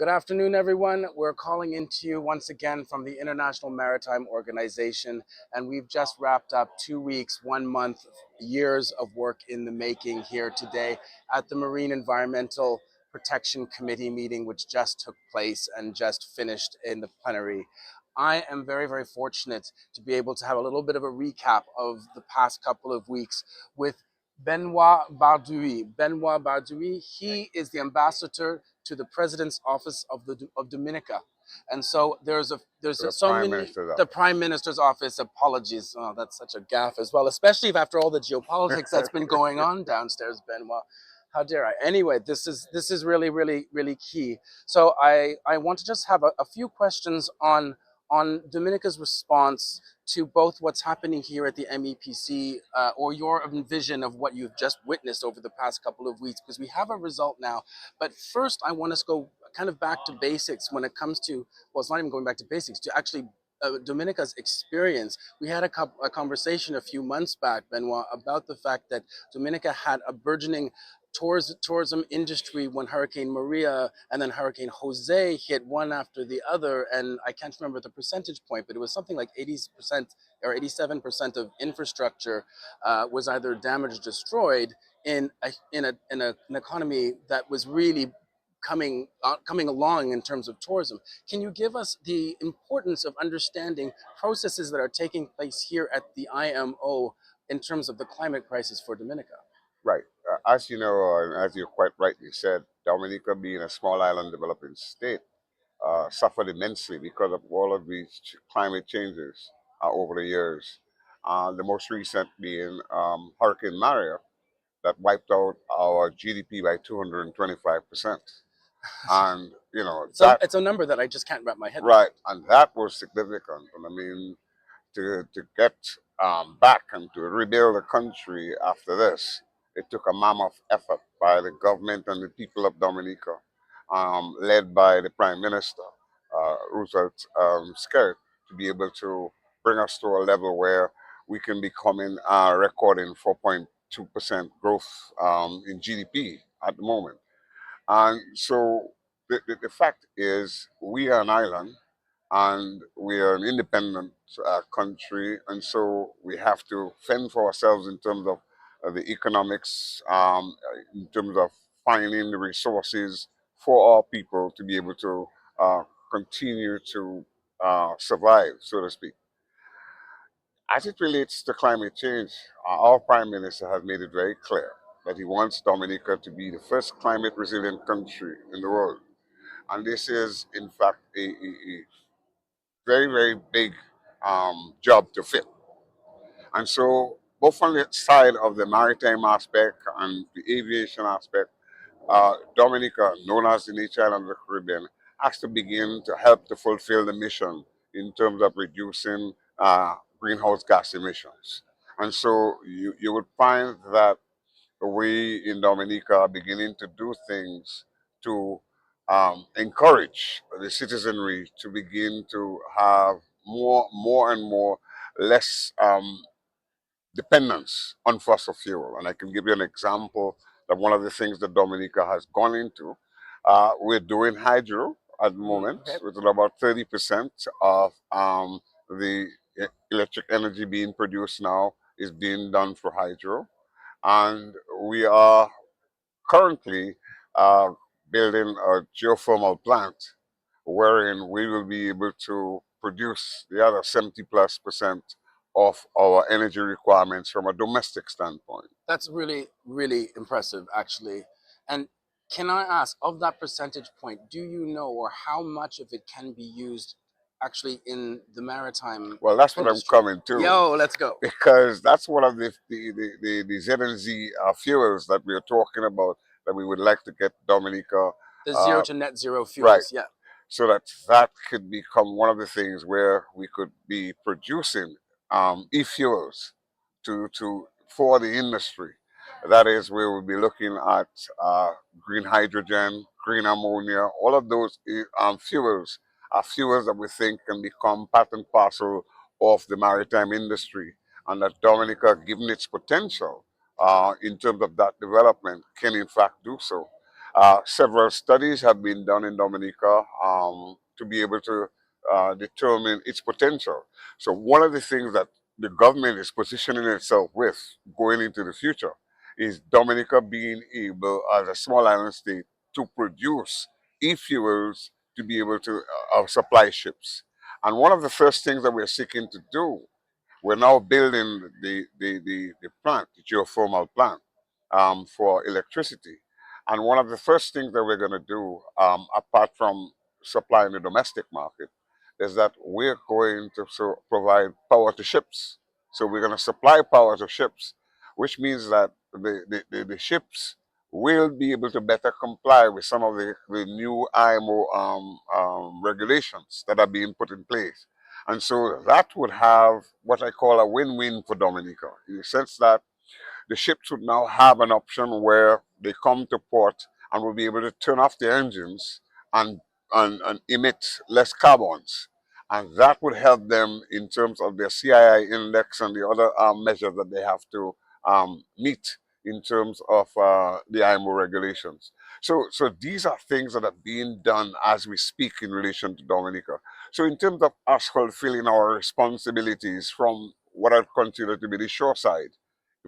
Good afternoon, everyone. We're calling into you once again from the International Maritime Organization, and we've just wrapped up 2 weeks, 1 month, years of work in the making here today at the Marine Environmental Protection Committee meeting, which just took place and just finished in the plenary. I am very, very fortunate to be able to have a little bit of a recap of the past couple of weeks with Benoit Badrouille. Benoit Badrouille, he is the ambassador to the President's Office of Dominica. And so there's so many, the Prime Minister's Office, apologies. Oh, that's such a gaffe as well, especially after all the geopolitics that's been going on downstairs, Benoit. How dare I? Anyway, this is really, really, really key. So I want to just have a few questions on Dominica's response to both what's happening here at the MEPC or your vision of what you've just witnessed over the past couple of weeks, because we have a result now. But first, I want us to go kind of back to basics when it comes to, well, it's not even going back to basics, to actually Dominica's experience. We had a conversation a few months back, Benoit, about the fact that Dominica had a burgeoning tourism industry when Hurricane Maria and then Hurricane Jose hit one after the other. And I can't remember the percentage point, but it was something like 80% or 87% of infrastructure was either damaged or destroyed in an economy that was really coming along in terms of tourism. Can you give us the importance of understanding processes that are taking place here at the IMO in terms of the climate crisis for Dominica? Right. As you know, and as you quite rightly said, Dominica being a small island developing state suffered immensely because of all of these climate changes over the years. The most recent being Hurricane Maria that wiped out our GDP by 225%. And, you know, So it's a number that I just can't wrap my head around. right, and that was significant. And I mean, to get back and to rebuild the country after this, it took a mammoth effort by the government and the people of Dominica, led by the Prime Minister, Roosevelt Skerrit, to be able to bring us to a level where we can be coming recording 4.2% growth in GDP at the moment. And so the fact is, we are an island and we are an independent country, and so we have to fend for ourselves in terms of the economics, in terms of finding the resources for our people to be able to continue to survive, so to speak. As it relates to climate change, our Prime Minister has made it very clear that he wants Dominica to be the first climate resilient country in the world. And this is, in fact, a very, very big job to fit. And so, both on the side of the maritime aspect and the aviation aspect, Dominica, known as the Nature Island of the Caribbean, has to begin to help to fulfill the mission in terms of reducing greenhouse gas emissions. And so, you would find that we in Dominica are beginning to do things to encourage the citizenry to begin to have more and more less dependence on fossil fuel. And I can give you an example that one of the things that Dominica has gone into. We're doing hydro at the moment, with about 30% of the electric energy being produced now is being done for hydro. And we are currently uh, building a geothermal plant wherein we will be able to produce the other 70+% of our energy requirements from a domestic standpoint. That's really, really impressive, actually. And can I ask, of that percentage point, do you know or how much of it can be used actually in the maritime? Well, that's what I'm coming to. Yo, let's go. Because that's one of the ZNZ fuels that we are talking about that we would like to get Dominica. The zero to net zero fuels, right. Yeah. So that could become one of the things where we could be producing e-fuels for the industry. That is where we'll be looking at green hydrogen, green ammonia. All of those fuels are fuels that we think can become part and parcel of the maritime industry, and that Dominica, given its potential in terms of that development, can in fact do so. Several studies have been done in Dominica to be able to determine its potential. So one of the things that the government is positioning itself with going into the future is Dominica being able, as a small island state, to produce e-fuels to be able to supply ships. And one of the first things that we're seeking to do, we're now building the plant, the geothermal plant, for electricity. And one of the first things that we're going to do, apart from supplying the domestic market, is that we're going to provide power to ships. So we're going to supply power to ships, which means that the ships will be able to better comply with some of the new IMO regulations that are being put in place. And so that would have what I call a win-win for Dominica, in the sense that the ships would now have an option where they come to port and will be able to turn off their engines and, and emit less carbons. And that would help them in terms of their CII index and the other measures that they have to meet in terms of the IMO regulations. So these are things that are being done as we speak in relation to Dominica. So in terms of us fulfilling our responsibilities from what I consider to be the shore side,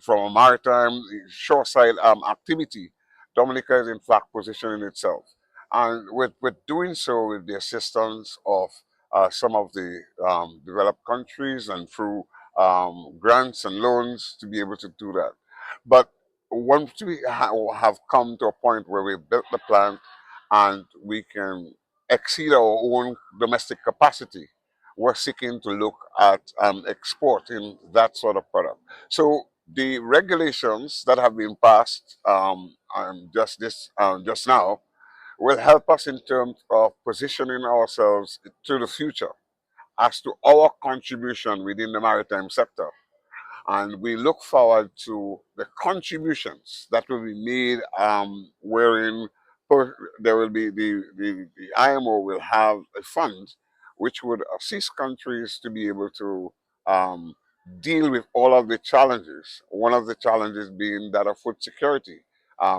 from a maritime shoreside activity, Dominica is in fact positioning itself. And with doing so with the assistance of some of the developed countries and through grants and loans to be able to do that. But once we have come to a point where we've built the plant and we can exceed our own domestic capacity, we're seeking to look at exporting that sort of product. So the regulations that have been passed just now will help us in terms of positioning ourselves to the future as to our contribution within the maritime sector. And we look forward to the contributions that will be made, wherein there will be the IMO will have a fund which would assist countries to be able to um, deal with all of the challenges. One of the challenges being that of food security,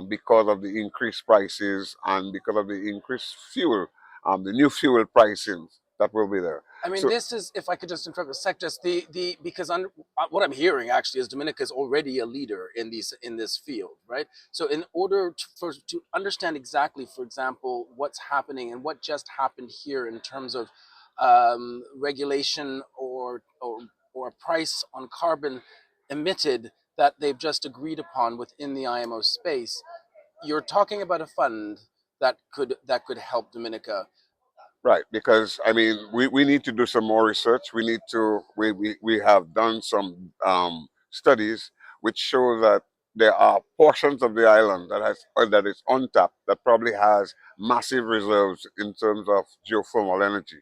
because of the increased prices and because of the increased fuel, the new fuel pricing that will be there. I mean, So, this is, if I could just interrupt a sec, just because what I'm hearing actually is Dominica is already a leader in this field, right? So in order to understand exactly, for example, what's happening and what just happened here in terms of regulation or a price on carbon emitted that they've just agreed upon within the IMO space, you're talking about a fund that could help Dominica. right, because I mean, we need to do some more research. We have done some studies which show that there are portions of the island that is untapped that probably has massive reserves in terms of geothermal energy.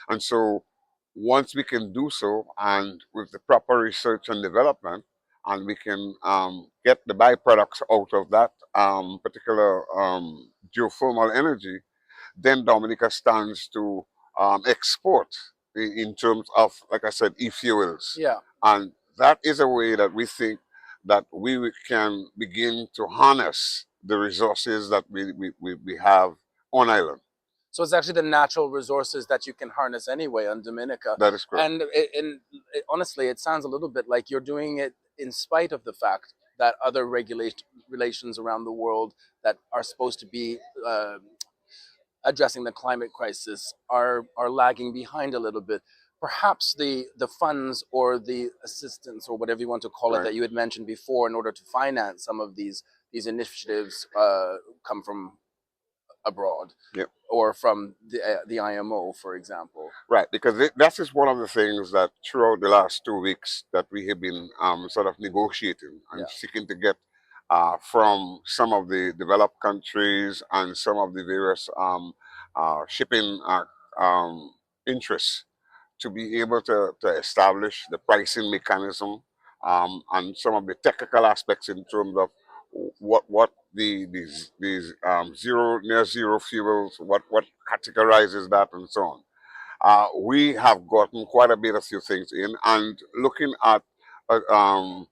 And so once we can do so, and with the proper research and development, and we can get the byproducts out of that particular geothermal energy, then Dominica stands to export in terms of, like I said, e-fuels. Yeah. And that is a way that we think that we can begin to harness the resources that we have on island. So it's actually the natural resources that you can harness anyway on Dominica. That is correct. And honestly, it sounds a little bit like you're doing it in spite of the fact that other relations around the world that are supposed to be addressing the climate crisis are lagging behind a little bit. Perhaps the funds or the assistance or whatever you want to call it Right. that you had mentioned before in order to finance some of these initiatives come from abroad. Yep. Or from the IMO, for example. Right, because that is one of the things that throughout the last 2 weeks that we have been sort of negotiating and Yeah. seeking to get from some of the developed countries and some of the various shipping um, interests to be able to establish the pricing mechanism and some of the technical aspects in terms of what these zero near zero fuels, what categorizes that and so on. We have gotten quite a bit of few things in, and looking at the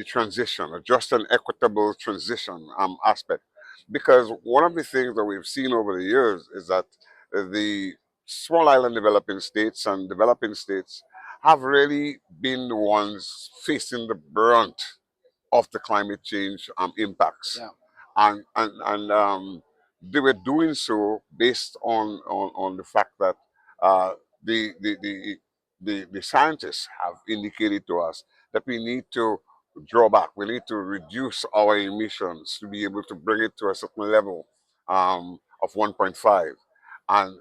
transition, a just and equitable transition aspect. Because one of the things that we've seen over the years is that the small island developing states have really been the ones facing the brunt of the climate change impacts. Yeah. And they were doing so based on the fact that uh, the, the, the, the scientists have indicated to us that we need to draw back, we need to reduce our emissions to be able to bring it to a certain level of 1.5. And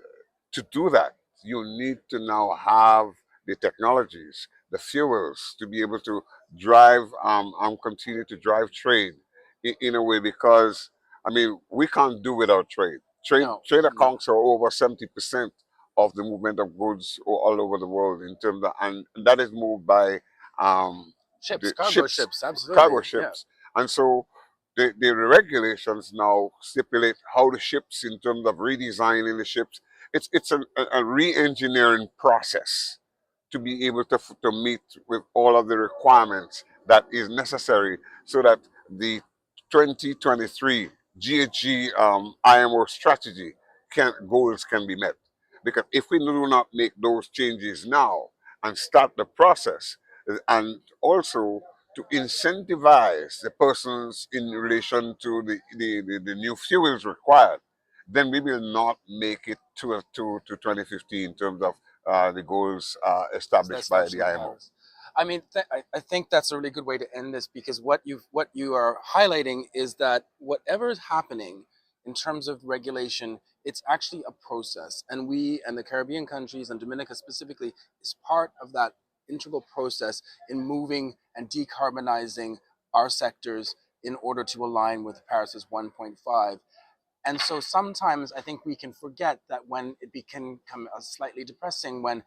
to do that, you need to now have the technologies, the fuels to be able to drive and continue to drive trade in a way, because I mean we can't do without trade. No. Trade No. accounts for over 70% of the movement of goods all over the world in terms of, and that is moved by um, Ships, the cargo ships, ships, absolutely. cargo Yeah. ships, and so the regulations now stipulate how the ships, in terms of redesigning the ships, it's a re-engineering process to be able to meet with all of the requirements that is necessary so that the 2023 GHG IMO strategy goals can be met. Because if we do not make those changes now and start the process, and also to incentivize the persons in relation to the new fuels required, then we will not make it to 2050 in terms of the goals established by the Establishing IMO. Paris. I mean, I think that's a really good way to end this, because what you are highlighting is that whatever is happening in terms of regulation, it's actually a process, and we and the Caribbean countries and Dominica specifically is part of that integral process in moving and decarbonizing our sectors in order to align with Paris's 1.5. And so sometimes I think we can forget that when it can become slightly depressing when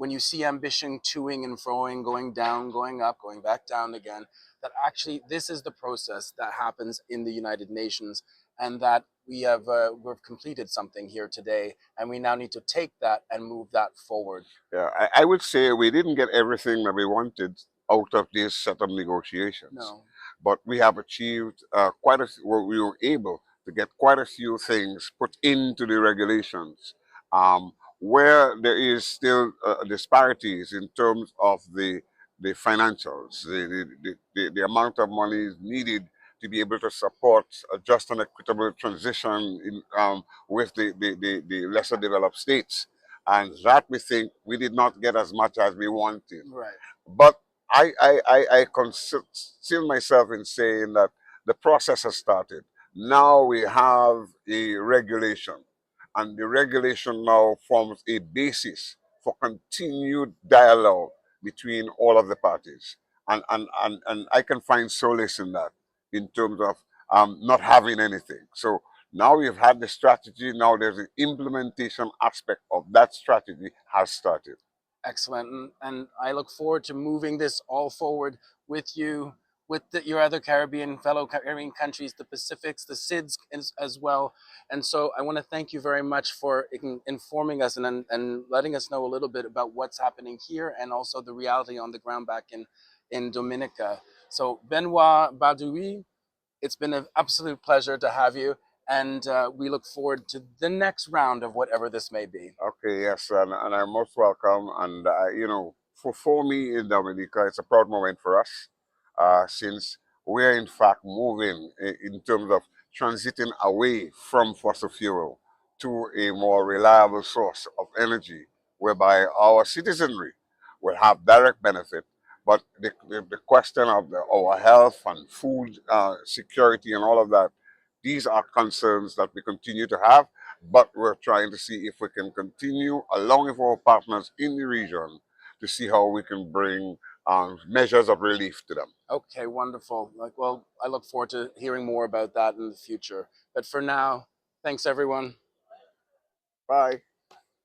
you see ambition toing and froing, going down, going up, going back down again, that actually this is the process that happens in the United Nations, and that we've completed something here today, and we now need to take that and move that forward. Yeah, I would say we didn't get everything that we wanted out of this set of negotiations, No. but we have achieved well, we were able to get quite a few things put into the regulations, where there is still disparities in terms of the financials, the amount of money needed to be able to support a just and equitable transition with the lesser developed states. And that we think we did not get as much as we wanted. Right. But I conceal myself in saying that the process has started. Now we have a regulation, and the regulation now forms a basis for continued dialogue between all of the parties. And I can find solace in that in terms of not having anything. So now we've had the strategy, now there's an implementation aspect of that strategy has started. Excellent. And I look forward to moving this all forward with you, with your other fellow Caribbean countries, the Pacifics, the SIDS as well. And so I want to thank you very much for informing us and letting us know a little bit about what's happening here, and also the reality on the ground back in Dominica. So Benoit Badrouille, it's been an absolute pleasure to have you. And we look forward to the next round of whatever this may be. Okay, yes, and I'm most welcome. And you know, for me in Dominica, it's a proud moment for us, since we're in fact moving in terms of transiting away from fossil fuel to a more reliable source of energy, whereby our citizenry will have direct benefit. But the question of our health and food security and all of that, these are concerns that we continue to have, but we're trying to see if we can continue along with our partners in the region to see how we can bring measures of relief to them. Okay, wonderful. Well, I look forward to hearing more about that in the future. But for now, thanks everyone. Bye.